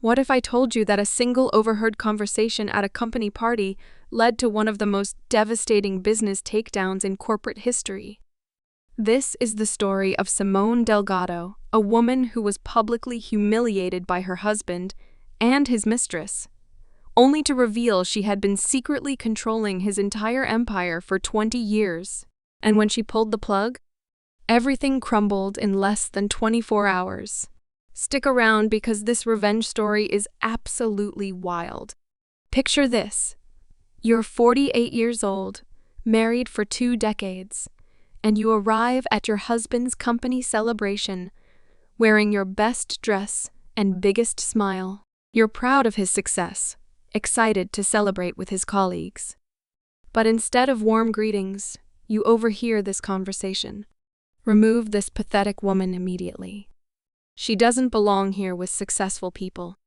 What if I told you that a single overheard conversation at a company party led to one of the most devastating business takedowns in corporate history? This is the story of Simone Delgado, a woman who was publicly humiliated by her husband and his mistress, only to reveal she had been secretly controlling his entire empire for 20 years. And when she pulled the plug, everything crumbled in less than 24 hours. Stick around because this revenge story is absolutely wild. Picture this. You're 48 years old, married for 2 decades, and you arrive at your husband's company celebration wearing your best dress and biggest smile. You're proud of his success, excited to celebrate with his colleagues. But instead of warm greetings, you overhear this conversation. Remove this pathetic woman immediately. She doesn't belong here with successful people.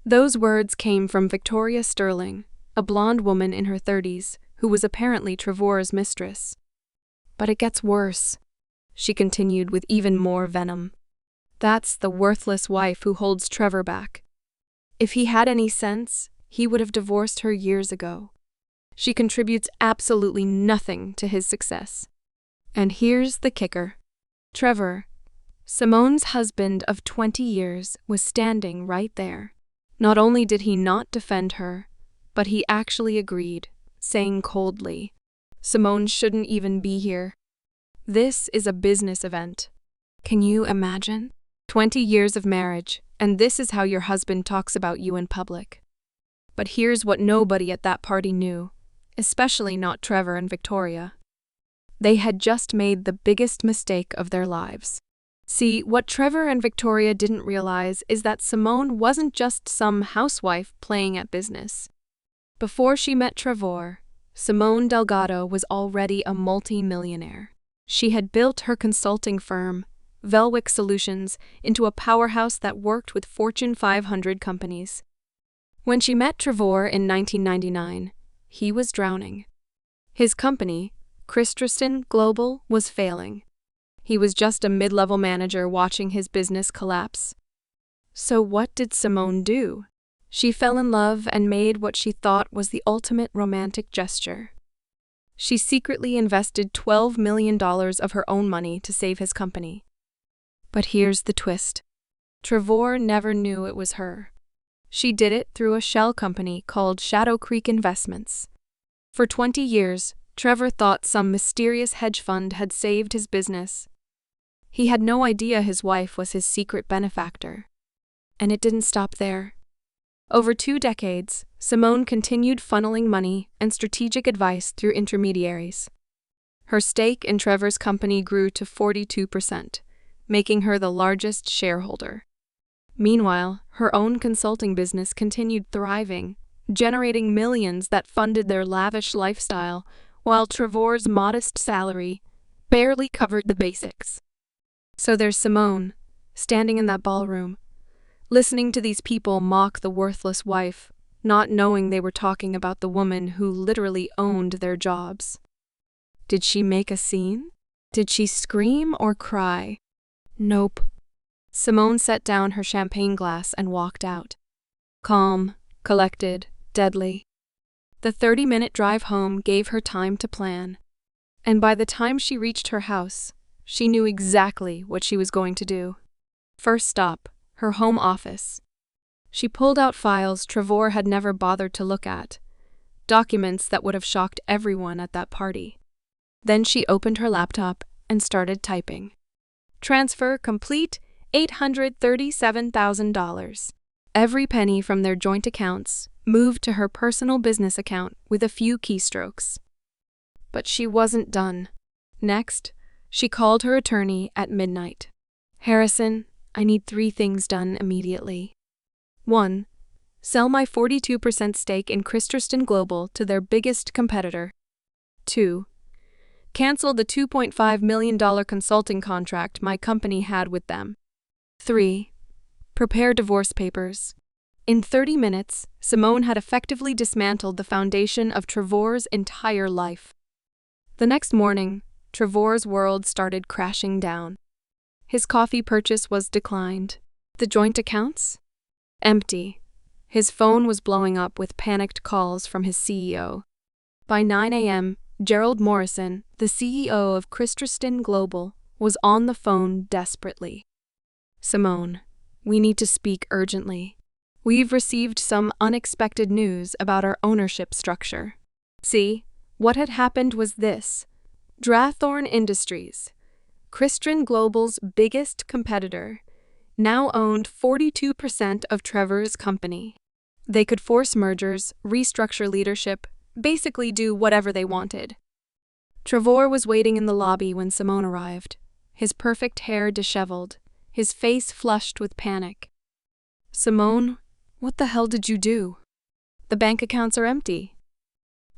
Those words came from Victoria Sterling, a blonde woman in her 30s who was apparently Trevor's mistress. But it gets worse, she continued with even more venom. That's the worthless wife who holds Trevor back. If he had any sense, he would have divorced her years ago. She contributes absolutely nothing to his success. And here's the kicker. Trevor, Simone's husband of 20 years, was standing right there. Not only did he not defend her, but he actually agreed, saying coldly, "Simone shouldn't even be here. This is a business event." Can you imagine? 20 years of marriage, and this is how your husband talks about you in public. But here's what nobody at that party knew, especially not Trevor and Victoria. They had just made the biggest mistake of their lives. See, what Trevor and Victoria didn't realize is that Simone wasn't just some housewife playing at business. Before she met Trevor, Simone Delgado was already a multi-millionaire. She had built her consulting firm, Velwick Solutions, into a powerhouse that worked with Fortune 500 companies. When she met Trevor in 1999, he was drowning. His company, Christensen Global, was failing. He was just a mid-level manager watching his business collapse. So what did Simone do? She fell in love and made what she thought was the ultimate romantic gesture. She secretly invested $12 million of her own money to save his company. But here's the twist. Trevor never knew it was her. She did it through a shell company called Shadow Creek Investments. For 20 years, Trevor thought some mysterious hedge fund had saved his business. He had no idea his wife was his secret benefactor. And it didn't stop there. Over 2 decades, Simone continued funneling money and strategic advice through intermediaries. Her stake in Trevor's company grew to 42%, making her the largest shareholder. Meanwhile, her own consulting business continued thriving, generating millions that funded their lavish lifestyle, while Trevor's modest salary barely covered the basics. So there's Simone, standing in that ballroom, listening to these people mock the worthless wife, not knowing they were talking about the woman who literally owned their jobs. Did she make a scene? Did she scream or cry? Nope. Simone set down her champagne glass and walked out. Calm, collected, deadly. The 30-minute drive home gave her time to plan. And by the time she reached her house, she knew exactly what she was going to do. First stop, her home office. She pulled out files Trevor had never bothered to look at, documents that would have shocked everyone at that party. Then she opened her laptop and started typing. Transfer complete, $837,000. Every penny from their joint accounts moved to her personal business account with a few keystrokes. But she wasn't done. Next, she called her attorney at midnight. "Harrison, I need 3 things done immediately. 1. Sell my 42% stake in Christensen Global to their biggest competitor. 2. Cancel the $2.5 million consulting contract my company had with them. 3. Prepare divorce papers." In 30 minutes, Simone had effectively dismantled the foundation of Trevor's entire life. The next morning, Trevor's world started crashing down. His coffee purchase was declined. The joint accounts? Empty. His phone was blowing up with panicked calls from his CEO. By 9 a.m., Gerald Morrison, the CEO of Christristen Global, was on the phone desperately. "Simone, we need to speak urgently. We've received some unexpected news about our ownership structure." See, what had happened was this. Drathorn Industries, Christristen Global's biggest competitor, now owned 42% of Trevor's company. They could force mergers, restructure leadership, basically do whatever they wanted. Trevor was waiting in the lobby when Simone arrived, his perfect hair disheveled, his face flushed with panic. "Simone, what the hell did you do? The bank accounts are empty."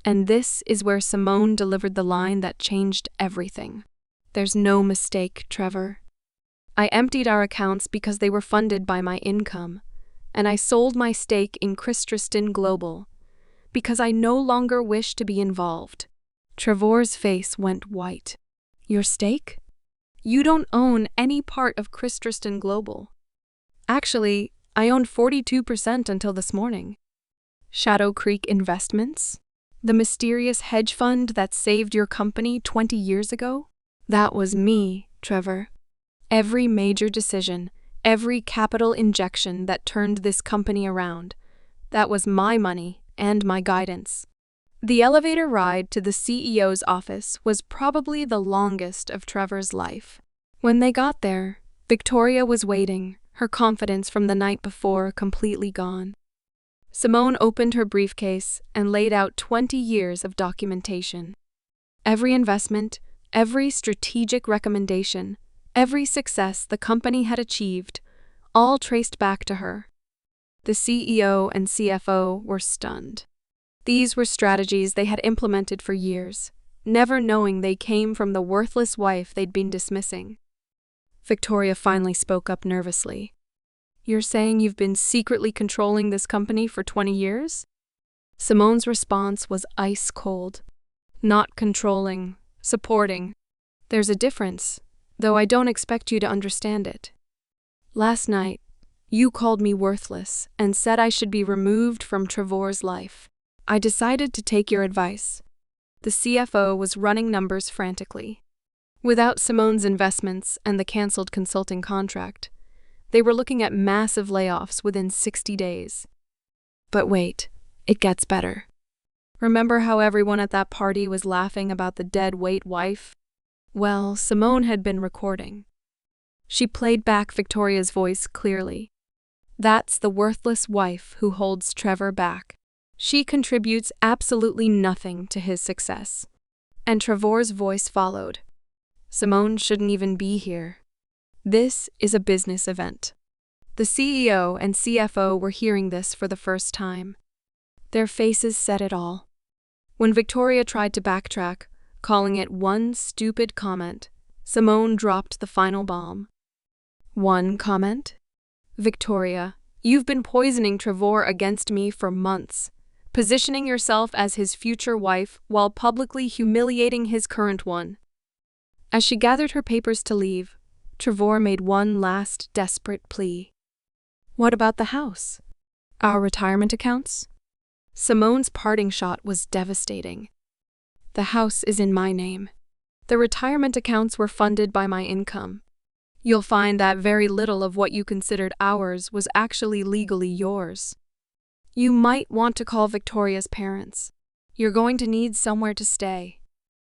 And this is where Simone delivered the line that changed everything. "There's no mistake, Trevor. I emptied our accounts because they were funded by my income, and I sold my stake in Christristen Global because I no longer wish to be involved." Trevor's face went white. "Your stake? You don't own any part of Christristen Global." "Actually, I owned 42% until this morning." "Shadow Creek Investments? The mysterious hedge fund that saved your company 20 years ago? That was me, Trevor. Every major decision, every capital injection that turned this company around, that was my money and my guidance." The elevator ride to the CEO's office was probably the longest of Trevor's life. When they got there, Victoria was waiting, her confidence from the night before completely gone. Simone opened her briefcase and laid out 20 years of documentation. Every investment, every strategic recommendation, every success the company had achieved, all traced back to her. The CEO and CFO were stunned. These were strategies they had implemented for years, never knowing they came from the worthless wife they'd been dismissing. Victoria finally spoke up nervously. "You're saying you've been secretly controlling this company for 20 years? Simone's response was ice cold. "Not controlling, supporting. There's a difference, though I don't expect you to understand it. Last night, you called me worthless and said I should be removed from Trevor's life. I decided to take your advice." The CFO was running numbers frantically. Without Simone's investments and the cancelled consulting contract, they were looking at massive layoffs within 60 days. But wait, it gets better. Remember how everyone at that party was laughing about the dead-weight wife? Well, Simone had been recording. She played back Victoria's voice clearly. "That's the worthless wife who holds Trevor back. She contributes absolutely nothing to his success." And Trevor's voice followed. "Simone shouldn't even be here. This is a business event." The CEO and CFO were hearing this for the first time. Their faces said it all. When Victoria tried to backtrack, calling it one stupid comment, Simone dropped the final bomb. "One comment? Victoria, you've been poisoning Trevor against me for months, positioning yourself as his future wife while publicly humiliating his current one." As she gathered her papers to leave, Trevor made one last desperate plea. "What about the house? Our retirement accounts?" Simone's parting shot was devastating. "The house is in my name. The retirement accounts were funded by my income. You'll find that very little of what you considered ours was actually legally yours. You might want to call Victoria's parents. You're going to need somewhere to stay."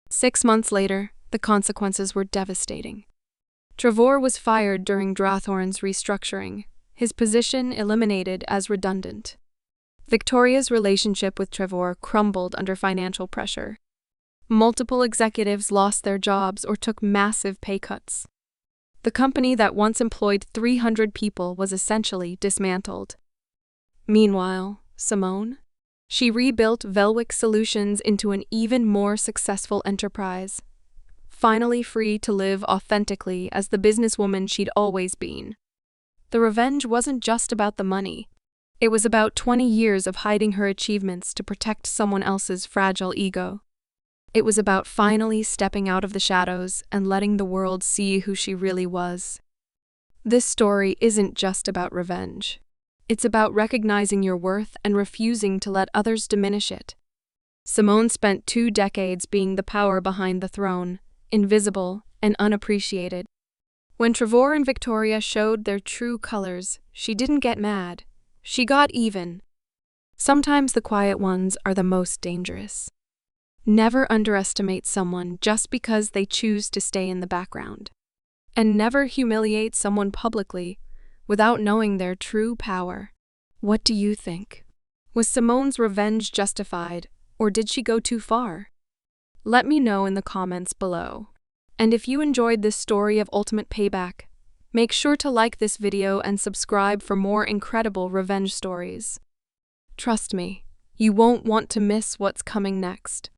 6 months later, the consequences were devastating. Trevor was fired during Drathorn's restructuring, his position eliminated as redundant. Victoria's relationship with Trevor crumbled under financial pressure. Multiple executives lost their jobs or took massive pay cuts. The company that once employed 300 people was essentially dismantled. Meanwhile, Simone? She rebuilt Velwick Solutions into an even more successful enterprise, finally free to live authentically as the businesswoman she'd always been. The revenge wasn't just about the money. It was about 20 years of hiding her achievements to protect someone else's fragile ego. It was about finally stepping out of the shadows and letting the world see who she really was. This story isn't just about revenge. It's about recognizing your worth and refusing to let others diminish it. Simone spent 2 decades being the power behind the throne, invisible and unappreciated. When Trevor and Victoria showed their true colors, she didn't get mad. She got even. Sometimes the quiet ones are the most dangerous. Never underestimate someone just because they choose to stay in the background. And never humiliate someone publicly without knowing their true power. What do you think? Was Simone's revenge justified, or did she go too far? Let me know in the comments below. And if you enjoyed this story of ultimate payback, make sure to like this video and subscribe for more incredible revenge stories. Trust me, you won't want to miss what's coming next.